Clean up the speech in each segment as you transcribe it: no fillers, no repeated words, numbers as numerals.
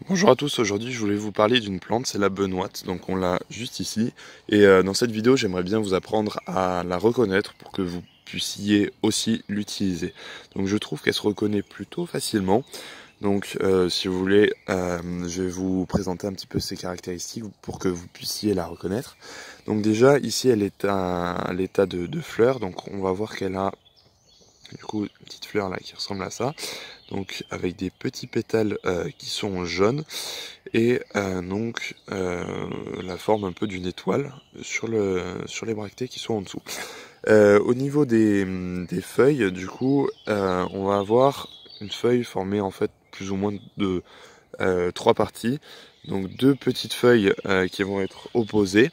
Bonjour à tous, aujourd'hui je voulais vous parler d'une plante, c'est la benoîte, donc on l'a juste ici. Et dans cette vidéo j'aimerais bien vous apprendre à la reconnaître pour que vous puissiez aussi l'utiliser. Donc je trouve qu'elle se reconnaît plutôt facilement, donc si vous voulez je vais vous présenter un petit peu ses caractéristiques pour que vous puissiez la reconnaître. Donc déjà ici elle est à l'état de fleur, donc on va voir qu'elle a du coup une petite fleur là qui ressemble à ça, donc avec des petits pétales qui sont jaunes et la forme un peu d'une étoile sur les bractées qui sont en dessous. Au niveau des feuilles, du coup, on va avoir une feuille formée en fait plus ou moins de trois parties. Donc deux petites feuilles qui vont être opposées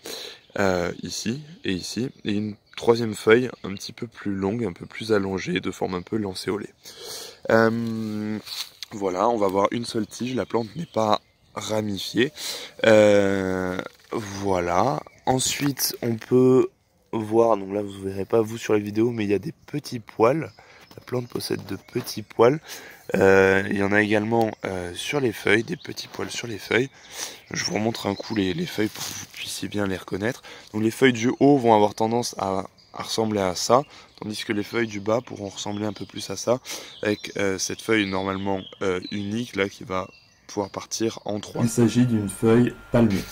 ici et une troisième feuille un petit peu plus longue, un peu plus allongée, de forme un peu lancéolée. Voilà, on va avoir une seule tige, la plante n'est pas ramifiée. Voilà. Ensuite, on peut voir, donc là vous ne verrez pas vous sur la vidéo, mais il y a des petits poils. La plante possède de petits poils. Il y en a également sur les feuilles, des petits poils sur les feuilles. Je vous remontre un coup les feuilles pour que vous puissiez bien les reconnaître. Donc les feuilles du haut vont avoir tendance à ressembler à ça, tandis que les feuilles du bas pourront ressembler un peu plus à ça, avec cette feuille normalement unique là qui va pouvoir partir en trois. Il s'agit d'une feuille palmée.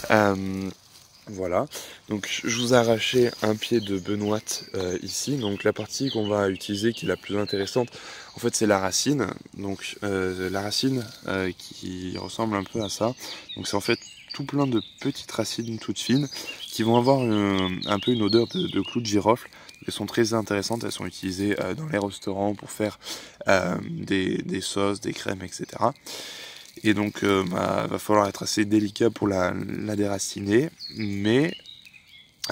Voilà, donc je vous ai arraché un pied de benoîte ici, donc la partie qu'on va utiliser qui est la plus intéressante, en fait c'est la racine, donc la racine qui ressemble un peu à ça, donc c'est en fait tout plein de petites racines toutes fines qui vont avoir un peu une odeur de clou de girofle. Elles sont très intéressantes, elles sont utilisées dans les restaurants pour faire des sauces, des crèmes, etc. Et donc va falloir être assez délicat pour la déraciner, mais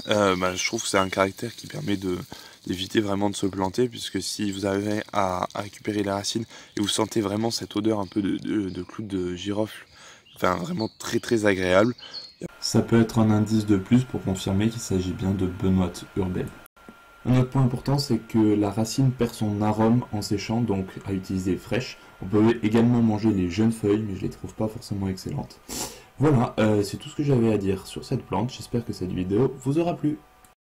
je trouve que c'est un caractère qui permet d'éviter vraiment de se planter, puisque si vous arrivez à récupérer les racines et vous sentez vraiment cette odeur un peu de clou de girofle, enfin vraiment très très agréable. Ça peut être un indice de plus pour confirmer qu'il s'agit bien de benoîte urbaine. Un autre point important, c'est que la racine perd son arôme en séchant, donc à utiliser fraîche. On peut également manger les jeunes feuilles, mais je les trouve pas forcément excellentes. Voilà, c'est tout ce que j'avais à dire sur cette plante. J'espère que cette vidéo vous aura plu.